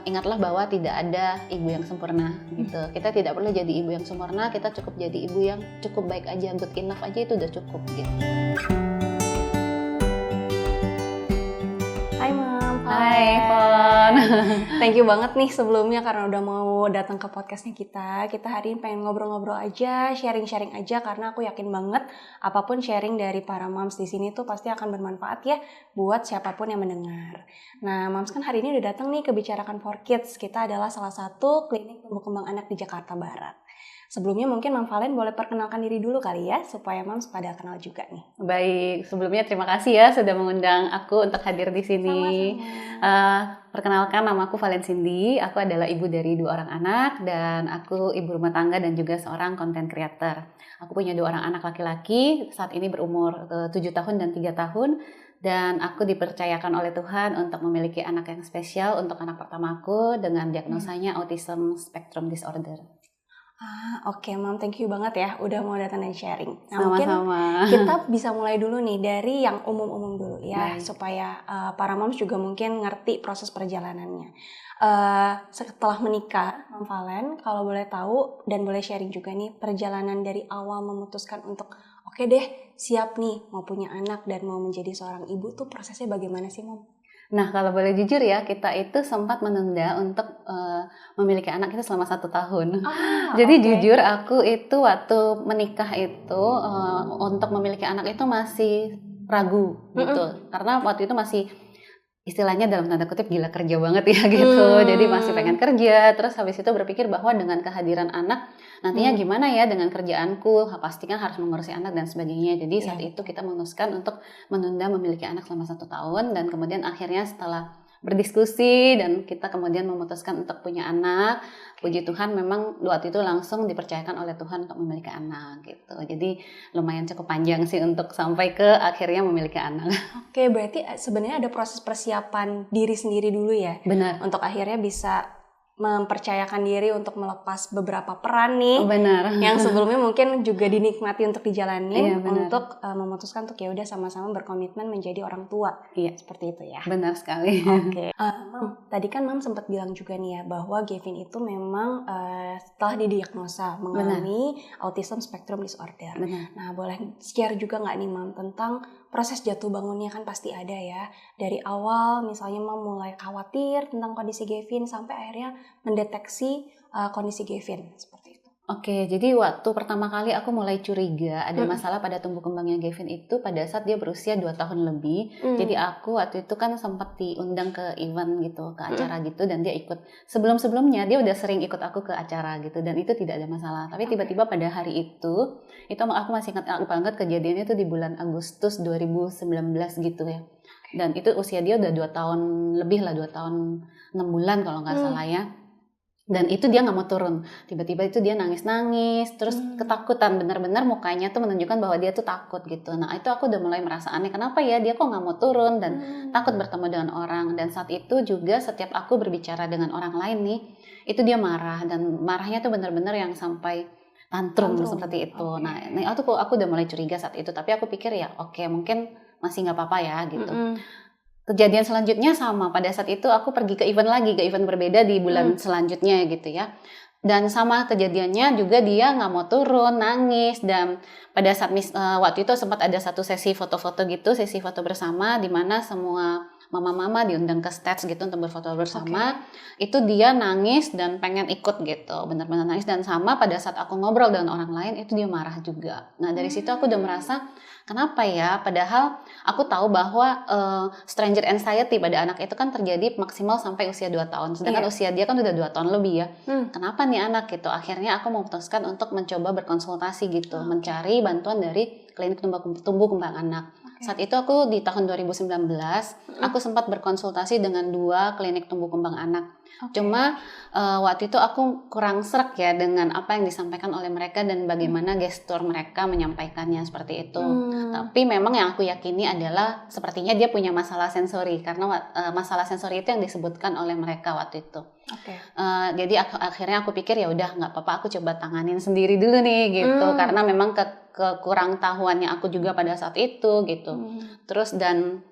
ingatlah bahwa tidak ada ibu yang sempurna gitu. Kita tidak perlu jadi ibu yang sempurna, kita cukup jadi ibu yang cukup baik aja, good enough aja itu udah cukup gitu. Hai Mam. Hai Fon. Thank you banget nih sebelumnya karena udah mau datang ke podcastnya kita. Kita hari ini pengen ngobrol-ngobrol aja, sharing-sharing aja karena aku yakin banget apapun sharing dari para moms di sini tuh pasti akan bermanfaat ya buat siapapun yang mendengar. Nah, moms kan hari ini udah datang nih ke Bicarakan for Kids. Kita adalah salah satu klinik tumbuh kembang anak di Jakarta Barat. Sebelumnya mungkin Mam Valen boleh perkenalkan diri dulu kali ya, supaya Moms pada kenal juga nih. Baik, sebelumnya terima kasih ya sudah mengundang aku untuk hadir di sini. Perkenalkan, nama aku Valen Cindy, aku adalah ibu dari 2 orang anak dan aku ibu rumah tangga dan juga seorang content creator. Aku punya 2 orang anak laki-laki, saat ini berumur 7 tahun dan 3 tahun. Dan aku dipercayakan oleh Tuhan untuk memiliki anak yang spesial untuk anak pertama aku dengan diagnosanya Autism Spectrum Disorder. Oke, Mam, thank you banget ya udah mau datang dan sharing. Nah, Sama-sama. mungkin kita bisa mulai dulu nih dari yang umum-umum dulu ya. Baik. Supaya para moms juga mungkin ngerti proses perjalanannya. Setelah menikah, Mam Valen, kalau boleh tahu dan boleh sharing juga nih perjalanan dari awal memutuskan untuk oke deh, siap nih mau punya anak dan mau menjadi seorang ibu tuh prosesnya bagaimana sih, Mam? Nah, kalau boleh jujur ya, kita itu sempat menunda untuk memiliki anak itu selama 1 tahun. Jadi jujur aku itu waktu menikah itu untuk memiliki anak itu masih ragu gitu. Karena waktu itu masih istilahnya dalam tanda kutip gila kerja banget ya gitu. Jadi masih pengen kerja, terus habis itu berpikir bahwa dengan kehadiran anak nantinya gimana ya dengan kerjaanku, pasti kan harus mengurusi anak dan sebagainya. Jadi saat itu kita memutuskan untuk menunda memiliki anak selama 1 tahun dan kemudian akhirnya setelah berdiskusi dan kita kemudian memutuskan untuk punya anak. Puji Tuhan memang waktu itu langsung dipercayakan oleh Tuhan untuk memiliki anak gitu. Jadi lumayan cukup panjang sih untuk sampai ke akhirnya memiliki anak. Oke, berarti sebenarnya ada proses persiapan diri sendiri dulu ya. Benar. Untuk akhirnya bisa mempercayakan diri untuk melepas beberapa peran nih. Benar. Yang sebelumnya mungkin juga dinikmati untuk dijalani. Iya, untuk memutuskan untuk ya udah sama-sama berkomitmen menjadi orang tua. Iya, seperti itu ya. Benar sekali. Oke. Mam, tadi kan Mam sempat bilang juga nih ya bahwa Gavin itu memang setelah didiagnosa mengalami Autism Spectrum Disorder. Benar. Nah, boleh share juga nggak nih Mam tentang proses jatuh bangunnya kan pasti ada ya. Dari awal misalnya Mam mulai khawatir tentang kondisi Gavin sampai akhirnya mendeteksi kondisi Gavin seperti itu. Oke, jadi waktu pertama kali aku mulai curiga ada masalah pada tumbuh kembangnya Gavin itu pada saat dia berusia 2 tahun lebih. Jadi aku waktu itu kan sempat diundang ke event gitu, ke acara gitu dan dia ikut. Sebelum-sebelumnya dia udah sering ikut aku ke acara gitu dan itu tidak ada masalah. Tapi tiba-tiba pada hari itu aku masih ingat banget kejadiannya itu di bulan Agustus 2019 gitu ya. Dan itu usia dia udah 2 tahun lebih lah, 2 tahun 6 bulan kalau nggak salah ya. Dan itu dia nggak mau turun, tiba-tiba itu dia nangis-nangis, terus ketakutan, benar-benar mukanya tuh menunjukkan bahwa dia tuh takut gitu. Nah itu aku udah mulai merasa aneh, kenapa ya dia kok nggak mau turun dan takut bertemu dengan orang. Dan saat itu juga setiap aku berbicara dengan orang lain nih, itu dia marah dan marahnya tuh benar-benar yang sampai tantrum. Seperti itu. Nah aku udah mulai curiga saat itu, tapi aku pikir ya oke, mungkin masih nggak apa-apa ya gitu. Kejadian selanjutnya sama, pada saat itu aku pergi ke event berbeda di bulan selanjutnya gitu ya. Dan sama kejadiannya juga dia nggak mau turun, nangis. Dan pada saat waktu itu sempat ada satu sesi foto-foto gitu, sesi foto bersama di mana semua mama-mama diundang ke stage gitu untuk berfoto bersama. Itu dia nangis dan pengen ikut gitu, benar-benar nangis. Dan sama pada saat aku ngobrol dengan orang lain itu dia marah juga. Nah dari situ aku udah merasa kenapa ya, padahal aku tahu bahwa stranger anxiety pada anak itu kan terjadi maksimal sampai usia 2 tahun. Sedangkan usia dia kan udah 2 tahun lebih ya. Kenapa nih anak gitu? Akhirnya aku memutuskan untuk mencoba berkonsultasi gitu, mencari bantuan dari klinik tumbuh kembang anak. Saat itu aku di tahun 2019, aku sempat berkonsultasi dengan 2 klinik tumbuh kembang anak. Cuma waktu itu aku kurang srek ya dengan apa yang disampaikan oleh mereka dan bagaimana gestur mereka menyampaikannya seperti itu. Tapi memang yang aku yakini adalah sepertinya dia punya masalah sensori karena masalah sensori itu yang disebutkan oleh mereka waktu itu. Jadi akhirnya aku pikir ya udah nggak apa-apa, aku coba tanganin sendiri dulu nih gitu karena memang kekurang tahuannya aku juga pada saat itu gitu. Terus dan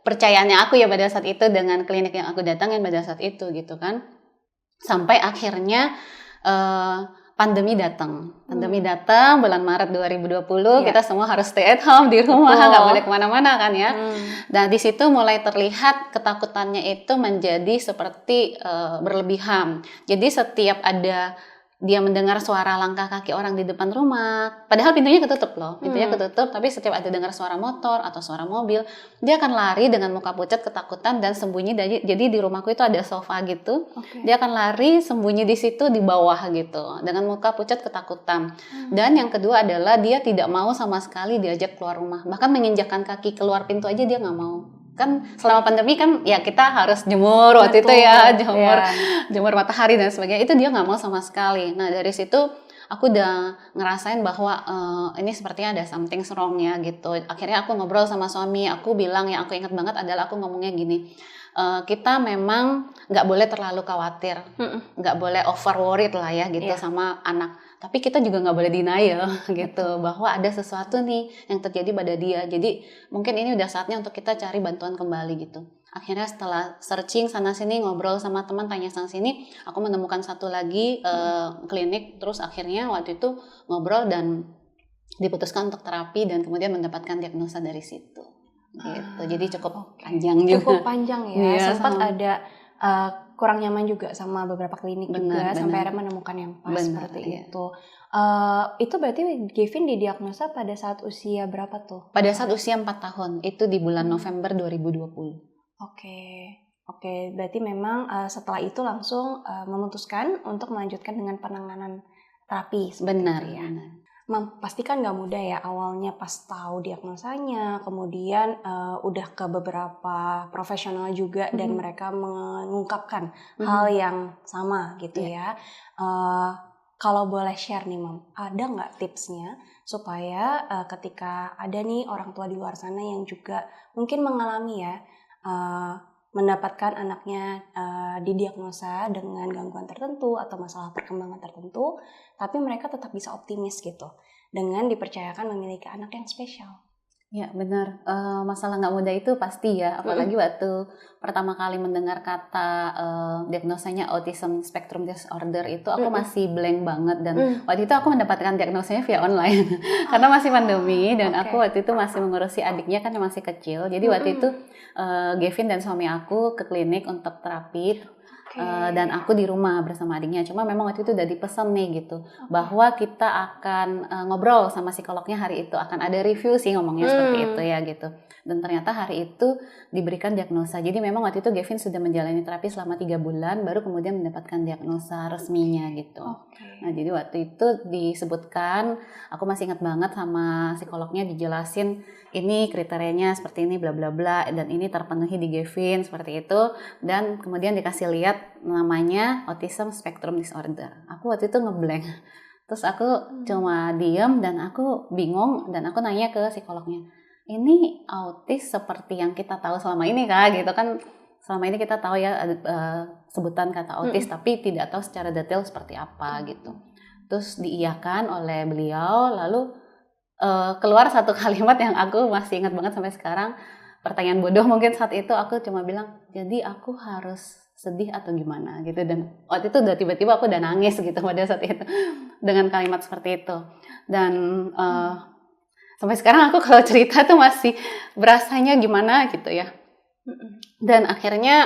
kepercayaannya aku ya pada saat itu dengan klinik yang aku datangin pada saat itu gitu kan. Sampai akhirnya pandemi datang bulan Maret 2020 kita semua harus stay at home di rumah, nggak boleh kemana-mana kan ya. Dan di situ mulai terlihat ketakutannya itu menjadi seperti berlebihan. Jadi setiap ada dia mendengar suara langkah kaki orang di depan rumah, padahal pintunya ketutup loh, tapi setiap ada dengar suara motor atau suara mobil, dia akan lari dengan muka pucat ketakutan dan sembunyi. Jadi di rumahku itu ada sofa gitu, dia akan lari sembunyi di situ di bawah gitu, dengan muka pucat ketakutan. Dan yang kedua adalah dia tidak mau sama sekali diajak keluar rumah, bahkan menginjakkan kaki keluar pintu aja dia nggak mau. Kan selama pandemi kan ya kita harus jemur waktu itu ya, jemur matahari dan sebagainya, itu dia nggak mau sama sekali. Nah dari situ aku udah ngerasain bahwa ini sepertinya ada something wrong ya gitu. Akhirnya aku ngobrol sama suami, aku bilang yang aku ingat banget adalah aku ngomongnya gini, kita memang nggak boleh terlalu khawatir, nggak boleh over worried lah ya gitu sama anak. Tapi kita juga nggak boleh denial gitu bahwa ada sesuatu nih yang terjadi pada dia. Jadi mungkin ini udah saatnya untuk kita cari bantuan kembali gitu. Akhirnya setelah searching sana sini, ngobrol sama teman, tanya sana sini, aku menemukan satu lagi klinik. Terus akhirnya waktu itu ngobrol dan diputuskan untuk terapi dan kemudian mendapatkan diagnosa dari situ. Gitu. Jadi cukup panjang juga. Cukup panjang ya. Sempat ada kurang nyaman juga sama beberapa klinik juga sampai akhirnya menemukan yang pas seperti itu. Itu berarti Gavin didiagnosa pada saat usia berapa tuh? Pada saat usia 4 tahun, itu di bulan November 2020. Oke, berarti memang setelah itu langsung memutuskan untuk melanjutkan dengan penanganan terapi. Benar. Pastikan nggak mudah ya awalnya pas tahu diagnosanya, kemudian udah ke beberapa profesional juga dan mereka mengungkapkan hal yang sama gitu ya. Kalau boleh share nih Mam, ada nggak tipsnya supaya ketika ada nih orang tua di luar sana yang juga mungkin mengalami ya mendapatkan anaknya didiagnosa dengan gangguan tertentu atau masalah perkembangan tertentu, tapi mereka tetap bisa optimis gitu dengan dipercayakan memiliki anak yang spesial. Ya benar, masalah nggak mudah itu pasti ya, apalagi waktu pertama kali mendengar kata diagnosanya autism spectrum disorder itu aku masih blank banget. Dan waktu itu aku mendapatkan diagnosanya via online karena masih pandemi dan aku waktu itu masih mengurusi adiknya kan yang masih kecil. Jadi waktu itu Gavin dan suami aku ke klinik untuk terapi. Dan aku di rumah bersama adiknya. Cuma memang waktu itu udah dipesan nih gitu bahwa kita akan ngobrol sama psikolognya hari itu, akan ada review sih ngomongnya seperti itu ya gitu. Dan ternyata hari itu diberikan diagnosa. Jadi memang waktu itu Gavin sudah menjalani terapi selama 3 bulan baru kemudian mendapatkan diagnosa resminya gitu. Nah jadi waktu itu disebutkan, aku masih ingat banget sama psikolognya dijelasin ini kriterianya seperti ini bla bla bla dan ini terpenuhi di Gavin seperti itu, dan kemudian dikasih lihat namanya autism spectrum disorder. Aku waktu itu ngeblank. Terus aku cuma diam dan aku bingung dan aku nanya ke psikolognya, ini autis seperti yang kita tahu selama ini kah gitu kan. Selama ini kita tahu ya sebutan kata autis tapi tidak tahu secara detail seperti apa gitu. Terus diiyakan oleh beliau, lalu keluar satu kalimat yang aku masih ingat banget sampai sekarang. Pertanyaan bodoh mungkin saat itu, aku cuma bilang, jadi aku harus sedih atau gimana gitu. Dan waktu itu udah tiba-tiba aku udah nangis gitu pada saat itu dengan kalimat seperti itu. Dan sampai sekarang aku kalau cerita tuh masih berasanya gimana gitu ya. Dan akhirnya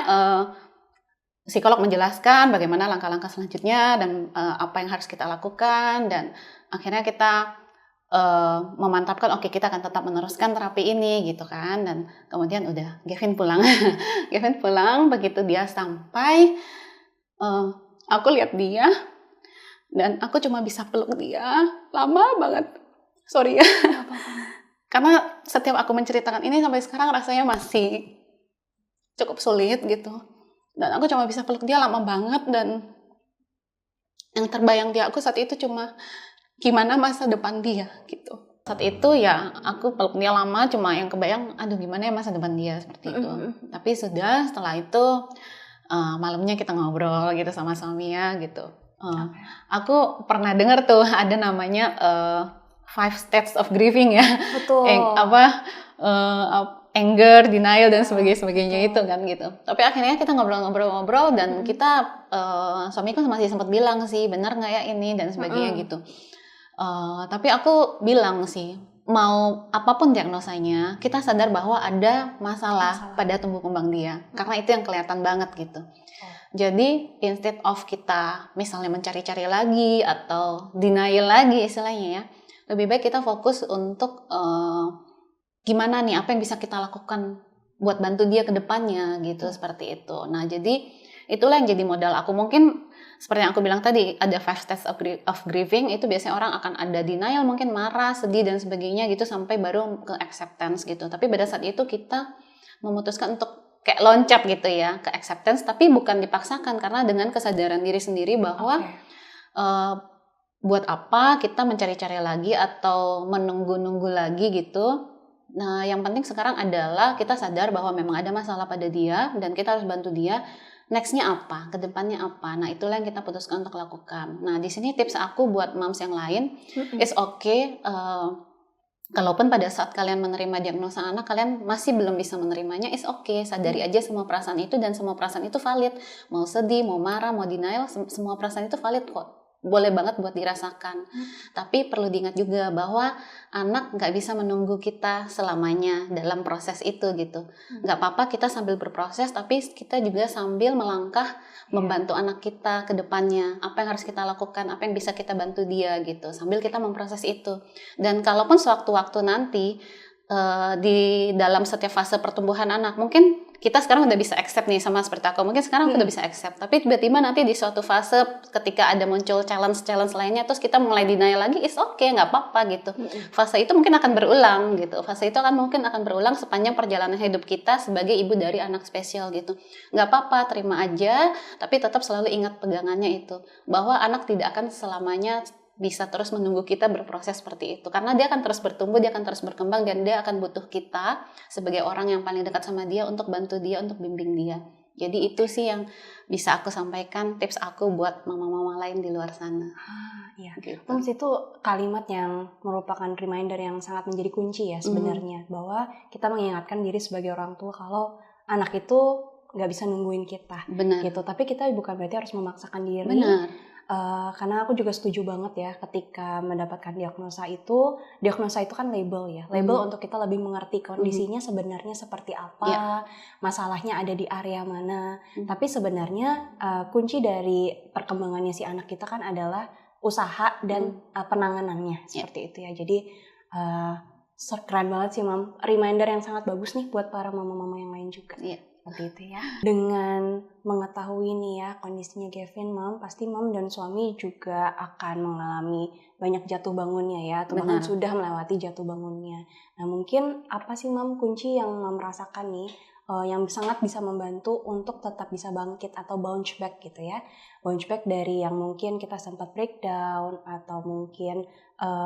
psikolog menjelaskan bagaimana langkah-langkah selanjutnya dan apa yang harus kita lakukan. Dan akhirnya kita memantapkan, oke kita akan tetap meneruskan terapi ini gitu kan. Dan kemudian udah Gavin pulang. Gavin pulang, begitu dia sampai aku lihat dia dan aku cuma bisa peluk dia lama banget. Sorry ya. Karena setiap aku menceritakan ini sampai sekarang rasanya masih cukup sulit gitu. Dan aku cuma bisa peluk dia lama banget dan yang terbayang di aku saat itu cuma gimana masa depan dia gitu. Saat itu ya aku peluk dia lama, cuma yang kebayang aduh gimana ya masa depan dia seperti itu. Tapi setelah itu malamnya kita ngobrol gitu sama suaminya gitu. Aku pernah dengar tuh ada namanya 5 stages of grieving ya. Betul. anger, denial dan sebagainya itu kan gitu. Tapi akhirnya kita ngobrol-ngobrol dan kita suamiku masih sempat bilang sih, benar nggak ya ini dan sebagainya gitu. Tapi aku bilang sih, mau apapun diagnosanya, kita sadar bahwa ada masalah pada tumbuh kembang dia, karena itu yang kelihatan banget gitu. Jadi instead of kita misalnya mencari-cari lagi atau denial lagi istilahnya ya, lebih baik kita fokus untuk gimana nih, apa yang bisa kita lakukan buat bantu dia ke depannya gitu, seperti itu. Nah jadi itulah yang jadi modal aku. Mungkin seperti yang aku bilang tadi, ada 5 steps of grieving, itu biasanya orang akan ada denial, mungkin marah, sedih dan sebagainya gitu, sampai baru ke acceptance gitu. Tapi pada saat itu kita memutuskan untuk kayak loncat gitu ya ke acceptance, tapi bukan dipaksakan, karena dengan kesadaran diri sendiri bahwa buat apa kita mencari-cari lagi atau menunggu-nunggu lagi gitu. Nah yang penting sekarang adalah kita sadar bahwa memang ada masalah pada dia dan kita harus bantu dia. Nextnya apa, kedepannya apa. Nah itulah yang kita putuskan untuk lakukan. Nah di sini tips aku buat moms yang lain, is okay. Kalaupun pada saat kalian menerima diagnosa anak, kalian masih belum bisa menerimanya, is okay. Sadari aja semua perasaan itu, dan semua perasaan itu valid. Mau sedih, mau marah, mau denial, semua perasaan itu valid kok. Boleh banget buat dirasakan. Tapi perlu diingat juga bahwa anak nggak bisa menunggu kita selamanya dalam proses itu gitu. Nggak apa-apa kita sambil berproses, tapi kita juga sambil melangkah membantu anak kita ke depannya. Apa yang harus kita lakukan, apa yang bisa kita bantu dia gitu. Sambil kita memproses itu. Dan kalaupun sewaktu-waktu nanti di dalam setiap fase pertumbuhan anak, mungkin kita sekarang udah bisa accept nih, sama seperti aku, mungkin sekarang udah bisa accept, tapi tiba-tiba nanti di suatu fase ketika ada muncul challenge lainnya, terus kita mulai denial lagi, is okay, nggak apa-apa gitu. Fase itu mungkin akan berulang gitu, fase itu mungkin akan berulang sepanjang perjalanan hidup kita sebagai ibu dari anak spesial gitu. Nggak apa-apa, terima aja, tapi tetap selalu ingat pegangannya itu, bahwa anak tidak akan selamanya bisa terus menunggu kita berproses seperti itu, karena dia akan terus bertumbuh, dia akan terus berkembang, dan dia akan butuh kita sebagai orang yang paling dekat sama dia untuk bantu dia, untuk bimbing dia. Jadi itu sih yang bisa aku sampaikan, tips aku buat mama-mama lain di luar sana. Iya. Gitu. Moms, itu kalimat yang merupakan reminder yang sangat menjadi kunci ya sebenarnya, bahwa kita mengingatkan diri sebagai orang tua kalau anak itu nggak bisa nungguin kita. Benar. Gitu. Tapi kita bukan berarti harus memaksakan diri. Benar. Karena aku juga setuju banget ya ketika mendapatkan diagnosa itu kan label ya, label untuk kita lebih mengerti kondisinya sebenarnya seperti apa, masalahnya ada di area mana. Tapi sebenarnya kunci dari perkembangannya si anak kita kan adalah usaha dan penanganannya seperti itu ya. Jadi keren banget sih Mam, reminder yang sangat bagus nih buat para mama-mama yang lain juga. Seperti itu ya. Dengan mengetahui nih ya kondisinya Gavin, Mam, pasti Mam dan suami juga akan mengalami banyak jatuh bangunnya ya, atau bahkan sudah melewati jatuh bangunnya. Nah mungkin apa sih Mam kunci yang Mam rasakan nih yang sangat bisa membantu untuk tetap bisa bangkit atau bounce back gitu ya, bounce back dari yang mungkin kita sempat breakdown atau mungkin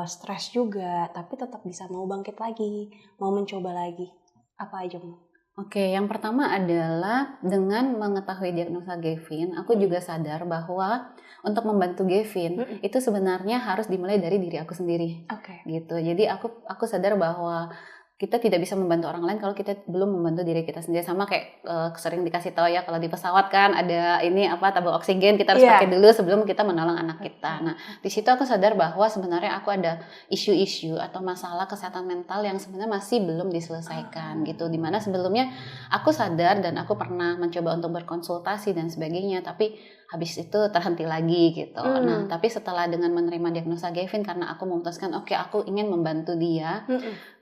stres juga, tapi tetap bisa mau bangkit lagi, mau mencoba lagi. Apa aja Mam? Oke, yang pertama adalah dengan mengetahui diagnosa Gavin, aku juga sadar bahwa untuk membantu Gavin itu sebenarnya harus dimulai dari diri aku sendiri. Gitu. Jadi aku sadar bahwa kita tidak bisa membantu orang lain kalau kita belum membantu diri kita sendiri. Sama kayak sering dikasih tahu ya, kalau di pesawat kan ada ini tabung oksigen, kita harus pakai dulu sebelum kita menolong anak kita. Nah, di situ aku sadar bahwa sebenarnya aku ada isu-isu atau masalah kesehatan mental yang sebenarnya masih belum diselesaikan gitu. Dimana sebelumnya aku sadar dan aku pernah mencoba untuk berkonsultasi dan sebagainya, tapi habis itu terhenti lagi gitu. Nah, tapi setelah dengan menerima diagnosa Gavin, karena aku memutuskan oke, aku ingin membantu dia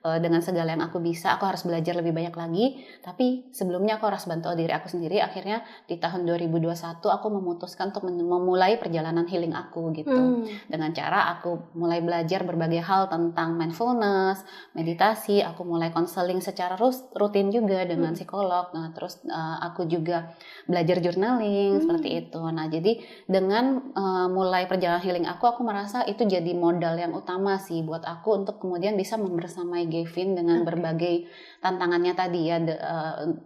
dengan segala yang aku bisa, aku harus belajar lebih banyak lagi, tapi sebelumnya aku harus bantu diri aku sendiri. Akhirnya di tahun 2021 aku memutuskan untuk memulai perjalanan healing aku gitu. Dengan cara aku mulai belajar berbagai hal tentang mindfulness, meditasi, aku mulai konseling secara rutin juga dengan psikolog. Nah, terus aku juga belajar journaling seperti itu. Nah, jadi dengan mulai perjalanan healing aku merasa itu jadi modal yang utama sih buat aku untuk kemudian bisa membersamai Gavin dengan berbagai tantangannya tadi ya,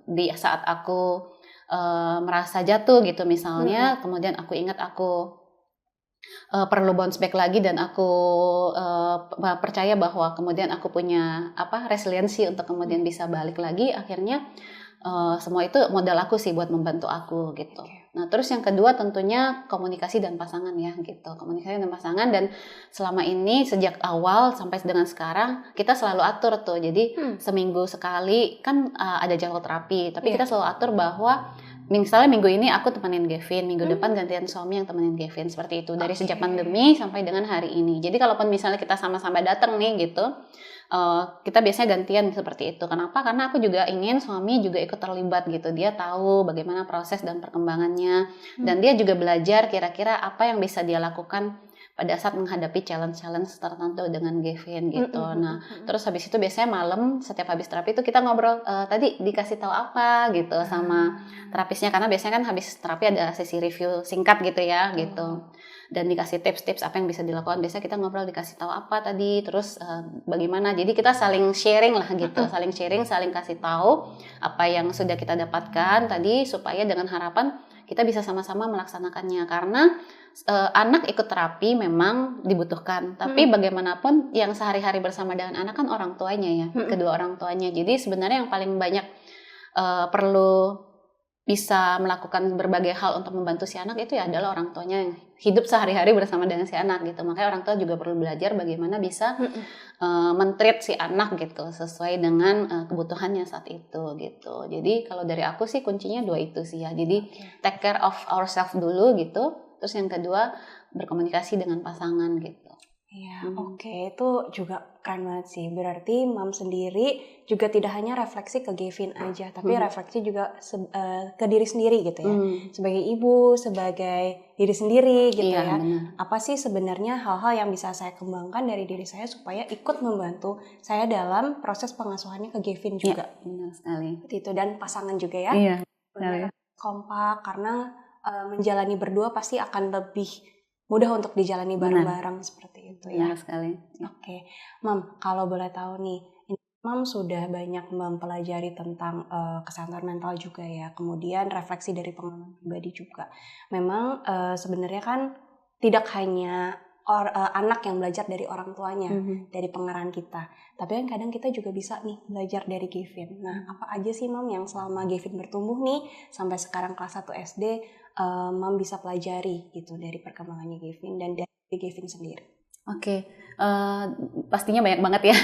di saat aku merasa jatuh gitu misalnya, kemudian aku ingat aku perlu bounce back lagi dan aku percaya bahwa kemudian aku punya resiliensi untuk kemudian bisa balik lagi. Akhirnya semua itu modal aku sih buat membantu aku gitu. Nah terus yang kedua tentunya komunikasi dan pasangan ya gitu. Komunikasi dan pasangan, dan selama ini sejak awal sampai dengan sekarang kita selalu atur tuh. Jadi seminggu sekali kan ada jadwal terapi, tapi kita selalu atur bahwa misalnya minggu ini aku temenin Gavin, minggu depan gantian suami yang temenin Gavin, seperti itu dari sejak pandemi sampai dengan hari ini. Jadi kalaupun misalnya kita sama-sama datang nih gitu, kita biasanya gantian seperti itu. Kenapa? Karena aku juga ingin suami juga ikut terlibat gitu. Dia tahu bagaimana proses dan perkembangannya, dan dia juga belajar kira-kira apa yang bisa dia lakukan pada saat menghadapi challenge-challenge tertentu dengan Gavin gitu. Nah, terus habis itu biasanya malam setiap habis terapi itu kita ngobrol, tadi dikasih tahu apa gitu sama terapisnya, karena biasanya kan habis terapi ada sesi review singkat gitu ya gitu. Dan dikasih tips-tips apa yang bisa dilakukan. Biasanya kita ngobrol dikasih tahu apa tadi, terus bagaimana. Jadi kita saling sharing lah gitu, saling sharing, saling kasih tahu apa yang sudah kita dapatkan tadi, supaya dengan harapan kita bisa sama-sama melaksanakannya. Karena anak ikut terapi memang dibutuhkan, tapi bagaimanapun yang sehari-hari bersama dengan anak kan orang tuanya ya, kedua orang tuanya. Jadi sebenarnya yang paling banyak perlu bisa melakukan berbagai hal untuk membantu si anak itu ya adalah orang tuanya yang hidup sehari-hari bersama dengan si anak gitu. Makanya orang tua juga perlu belajar bagaimana bisa men-treat si anak gitu sesuai dengan kebutuhannya saat itu gitu. Jadi kalau dari aku sih kuncinya dua itu sih ya. Jadi take care of ourselves dulu gitu. Terus yang kedua berkomunikasi dengan pasangan gitu. Iya, oke. Itu juga keren banget sih. Berarti Mam sendiri juga tidak hanya refleksi ke Gavin aja, tapi refleksi juga ke diri sendiri gitu ya. Sebagai ibu, sebagai diri sendiri gitu ya. Benar. Apa sih sebenarnya hal-hal yang bisa saya kembangkan dari diri saya supaya ikut membantu saya dalam proses pengasuhannya ke Gavin juga. Iya, benar sekali. Itu, dan pasangan juga ya. Iya, benar. Kompak, karena menjalani berdua pasti akan lebih mudah untuk dijalani bareng-bareng seperti itu ya. Benar sekali. Oke, Mam, kalau boleh tahu nih, Mam sudah banyak mempelajari tentang kesehatan mental juga ya, kemudian refleksi dari pengalaman pribadi juga. Memang sebenarnya kan tidak hanya anak yang belajar dari orang tuanya, dari pengarahan kita, tapi kan kadang kita juga bisa nih belajar dari Gavin. Nah, apa aja sih Mam yang selama Gavin bertumbuh nih sampai sekarang kelas 1 SD, Mam bisa pelajari gitu dari perkembangannya Gavin dan dari Gavin sendiri? Oke, pastinya banyak banget ya.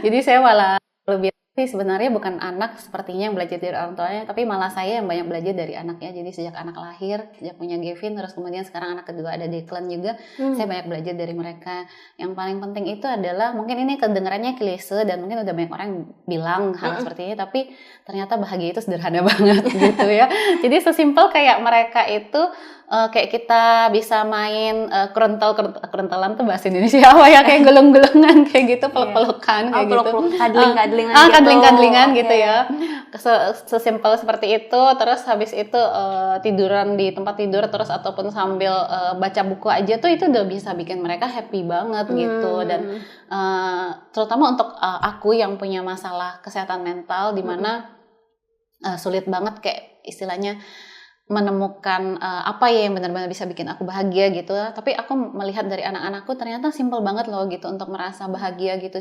Jadi saya malah lebih sih sebenarnya bukan anak sepertinya yang belajar dari orang tuanya, tapi malah saya yang banyak belajar dari anaknya. Jadi sejak anak lahir, sejak punya Gavin, terus kemudian sekarang anak kedua ada Declan juga, saya banyak belajar dari mereka. Yang paling penting itu adalah, mungkin ini kedengarannya klise dan mungkin udah banyak orang yang bilang hal seperti ini, tapi ternyata bahagia itu sederhana banget gitu ya. Jadi sesimpel kayak mereka itu kayak kita bisa main keruntelan tuh bahasa Indonesia apa ya, kayak gelung-gelungan kayak gitu, peluk-pelukan kayak gitu, kadling-kadlingan gitu ya. Sesimpel seperti itu. Terus habis itu tiduran di tempat tidur terus ataupun sambil baca buku aja tuh itu udah bisa bikin mereka happy banget gitu. Dan terutama untuk aku yang punya masalah kesehatan mental di mana sulit banget kayak istilahnya menemukan apa ya yang benar-benar bisa bikin aku bahagia gitu. Tapi aku melihat dari anak-anakku ternyata simple banget loh gitu untuk merasa bahagia gitu.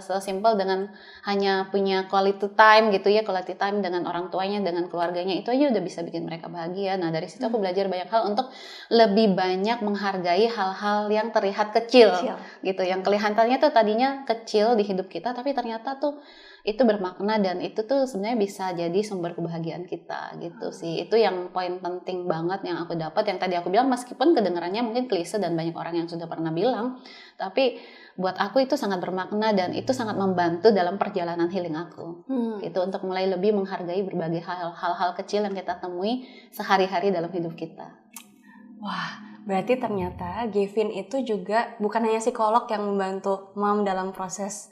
Sesimpel dengan hanya punya quality time gitu ya, quality time dengan orang tuanya, dengan keluarganya, itu aja udah bisa bikin mereka bahagia. Nah dari situ aku belajar banyak hal untuk lebih banyak menghargai hal-hal yang terlihat kecil gitu. Yang kelihatannya tuh tadinya kecil di hidup kita, tapi ternyata tuh itu bermakna dan itu tuh sebenarnya bisa jadi sumber kebahagiaan kita gitu sih. Itu yang poin penting banget yang aku dapat, yang tadi aku bilang meskipun kedengarannya mungkin klise dan banyak orang yang sudah pernah bilang, tapi buat aku itu sangat bermakna dan itu sangat membantu dalam perjalanan healing aku gitu, untuk mulai lebih menghargai berbagai hal-hal kecil yang kita temui sehari-hari dalam hidup kita. Wah, berarti ternyata Gavin itu juga bukan hanya psikolog yang membantu Mam dalam proses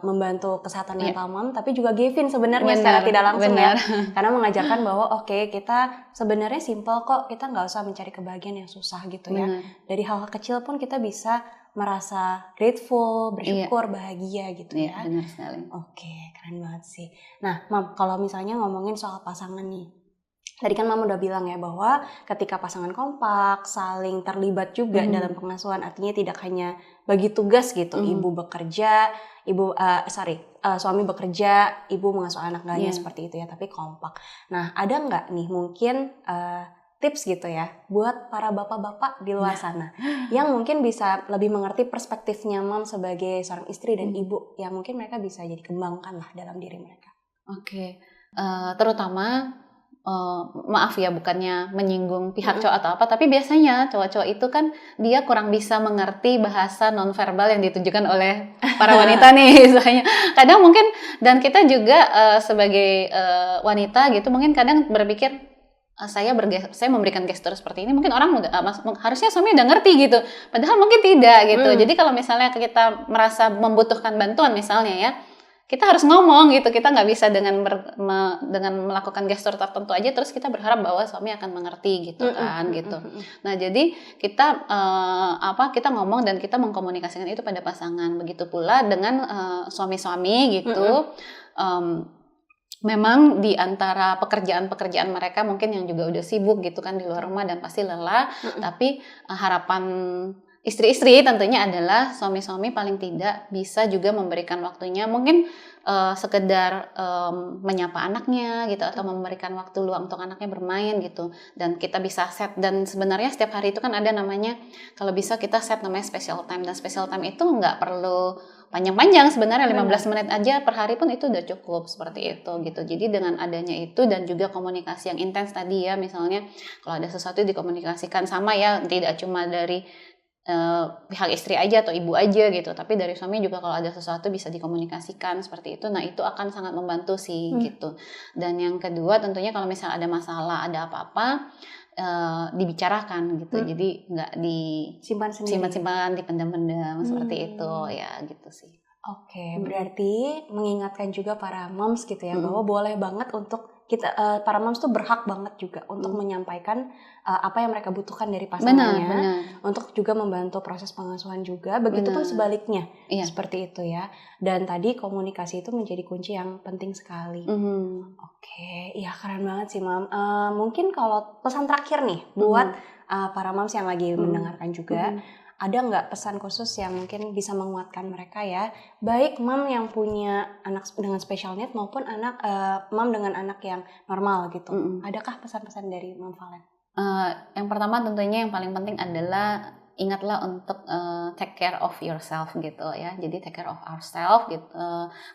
membantu kesehatan mental Mam, tapi juga Gavin sebenarnya secara tidak langsung ya, karena mengajarkan bahwa oke, kita sebenarnya simple kok, kita nggak usah mencari kebahagiaan yang susah gitu ya. Dari hal-hal kecil pun kita bisa merasa grateful, bersyukur, bahagia gitu ya. Benar sekali. Oke, keren banget sih. Nah, Mam, kalau misalnya ngomongin soal pasangan nih, Tadi kan Mama udah bilang ya bahwa ketika pasangan kompak, saling terlibat juga dalam pengasuhan, artinya tidak hanya bagi tugas gitu, ibu bekerja, suami bekerja, ibu mengasuh anak, nggak hanya seperti itu ya, tapi kompak. Nah, ada nggak nih mungkin tips gitu ya buat para bapak-bapak di luar sana yang mungkin bisa lebih mengerti perspektifnya Mom sebagai seorang istri dan ibu, yang mungkin mereka bisa jadi kembangkan lah dalam diri mereka. Oke. Terutama maaf ya, bukannya menyinggung pihak cowok atau apa, tapi biasanya cowok-cowok itu kan dia kurang bisa mengerti bahasa nonverbal yang ditunjukkan oleh para wanita nih misalnya. Kadang mungkin, dan kita juga sebagai wanita gitu mungkin kadang berpikir saya memberikan gestur seperti ini, mungkin orang harusnya suami udah ngerti gitu, padahal mungkin tidak gitu. Jadi kalau misalnya kita merasa membutuhkan bantuan misalnya ya, kita harus ngomong gitu. Kita nggak bisa dengan melakukan gestur tertentu aja terus kita berharap bahwa suami akan mengerti gitu kan gitu. Nah, jadi kita kita ngomong dan kita mengkomunikasikan itu pada pasangan. Begitu pula dengan suami-suami gitu. Memang di antara pekerjaan-pekerjaan mereka mungkin yang juga udah sibuk gitu kan di luar rumah dan pasti lelah, tapi harapan istri-istri tentunya adalah suami-suami paling tidak bisa juga memberikan waktunya, mungkin sekedar menyapa anaknya gitu, atau memberikan waktu luang untuk anaknya bermain gitu. Dan kita bisa set, dan sebenarnya setiap hari itu kan ada namanya, kalau bisa kita set namanya special time, dan special time itu nggak perlu panjang-panjang sebenarnya, 15 menit aja per hari pun itu udah cukup, seperti itu gitu. Jadi dengan adanya itu dan juga komunikasi yang intens tadi ya, misalnya kalau ada sesuatu dikomunikasikan sama ya, tidak cuma dari pihak istri aja atau ibu aja gitu, tapi dari suami juga kalau ada sesuatu bisa dikomunikasikan seperti itu. Nah, itu akan sangat membantu sih gitu. Dan yang kedua tentunya kalau misalnya ada masalah, ada apa-apa, dibicarakan gitu. Jadi nggak disimpan-simpan, dipendam-pendam seperti itu ya gitu sih. Oke, berarti mengingatkan juga para moms gitu ya, bahwa boleh banget untuk kita, para moms tuh berhak banget juga untuk menyampaikan apa yang mereka butuhkan dari pasangannya, Benar. untuk juga membantu proses pengasuhan juga. Begitupun sebaliknya, seperti itu ya. Dan tadi komunikasi itu menjadi kunci yang penting sekali. Oke, ya keren banget sih Mam. Mungkin kalau pesan terakhir nih buat para moms yang lagi mendengarkan juga, ada nggak pesan khusus yang mungkin bisa menguatkan mereka ya, baik mom yang punya anak dengan special need maupun mom dengan anak yang normal gitu. Adakah pesan-pesan dari Mom Valen? Yang pertama tentunya yang paling penting adalah ingatlah untuk take care of yourself gitu ya. Jadi take care of ourselves gitu.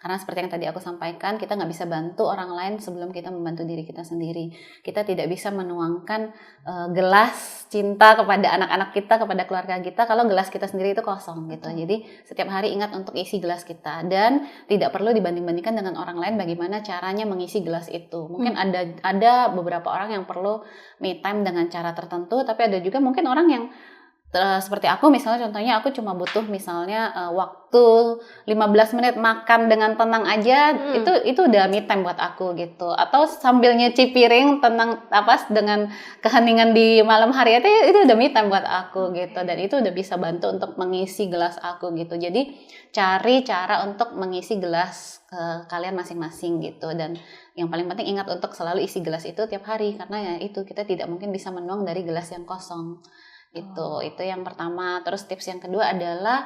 Karena seperti yang tadi aku sampaikan, kita nggak bisa bantu orang lain sebelum kita membantu diri kita sendiri. Kita tidak bisa menuangkan gelas cinta kepada anak-anak kita, kepada keluarga kita kalau gelas kita sendiri itu kosong gitu. Jadi setiap hari ingat untuk isi gelas kita, dan tidak perlu dibanding-bandingkan dengan orang lain bagaimana caranya mengisi gelas itu. Mungkin ada beberapa orang yang perlu me time dengan cara tertentu, tapi ada juga mungkin orang yang seperti aku misalnya, contohnya aku cuma butuh misalnya waktu 15 menit makan dengan tenang aja, itu udah me time buat aku gitu. Atau sambil nyuci piring dengan keheningan di malam hari, itu udah me time buat aku gitu. Dan itu udah bisa bantu untuk mengisi gelas aku gitu. Jadi cari cara untuk mengisi gelas kalian masing-masing gitu. Dan yang paling penting ingat untuk selalu isi gelas itu tiap hari, karena ya itu, kita tidak mungkin bisa menuang dari gelas yang kosong. Itu yang pertama. Terus tips yang kedua adalah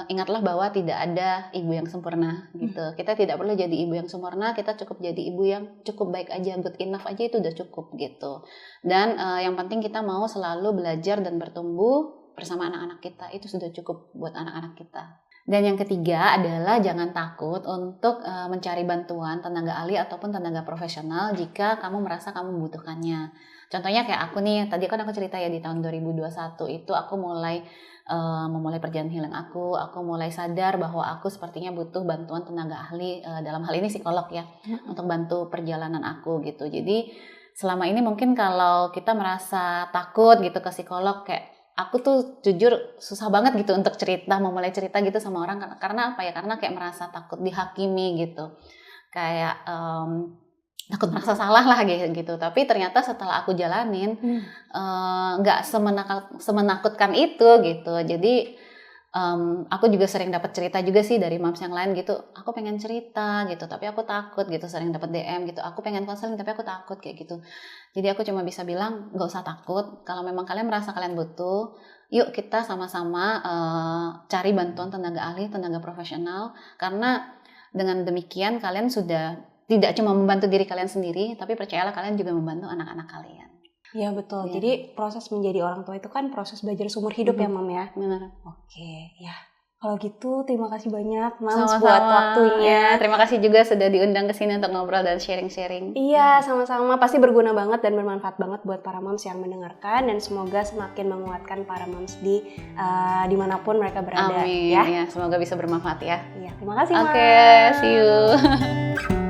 ingatlah bahwa tidak ada ibu yang sempurna gitu. Kita tidak perlu jadi ibu yang sempurna, kita cukup jadi ibu yang cukup baik aja, good enough aja itu udah cukup gitu. Dan yang penting kita mau selalu belajar dan bertumbuh bersama anak-anak kita, itu sudah cukup buat anak-anak kita. Dan yang ketiga adalah jangan takut untuk mencari bantuan tenaga ahli ataupun tenaga profesional jika kamu merasa kamu membutuhkannya. Contohnya kayak aku nih, tadi kan aku cerita ya, di tahun 2021 itu aku memulai perjalanan healing aku mulai sadar bahwa aku sepertinya butuh bantuan tenaga ahli, dalam hal ini psikolog ya, untuk bantu perjalanan aku gitu. Jadi selama ini mungkin kalau kita merasa takut gitu ke psikolog, kayak aku tuh jujur susah banget gitu untuk memulai cerita gitu sama orang, karena apa ya, karena kayak merasa takut dihakimi gitu, kayak takut merasa salah lah gitu. Tapi ternyata setelah aku jalanin nggak semenakutkan itu gitu. Jadi Aku juga sering dapat cerita juga sih dari moms yang lain gitu. Aku pengen cerita gitu, tapi aku takut gitu. Sering dapat DM gitu. Aku pengen konseling, tapi aku takut kayak gitu. Jadi aku cuma bisa bilang nggak usah takut. Kalau memang kalian merasa kalian butuh, yuk kita sama-sama cari bantuan tenaga ahli, tenaga profesional. Karena dengan demikian kalian sudah tidak cuma membantu diri kalian sendiri, tapi percayalah kalian juga membantu anak-anak kalian. Iya betul. Ya. Jadi proses menjadi orang tua itu kan proses belajar seumur hidup ya Mam ya. Benar. Oke, ya. Kalau gitu terima kasih banyak Mam Sama-sama. buat waktunya. Ya, terima kasih juga sudah diundang ke sini untuk ngobrol dan sharing-sharing. Iya, sama-sama. Pasti berguna banget dan bermanfaat banget buat para moms yang mendengarkan, dan semoga semakin menguatkan para moms di dimanapun mereka berada. Amin. Ya. Ya, semoga bisa bermanfaat ya. Iya, terima kasih Mam. Oke, see you.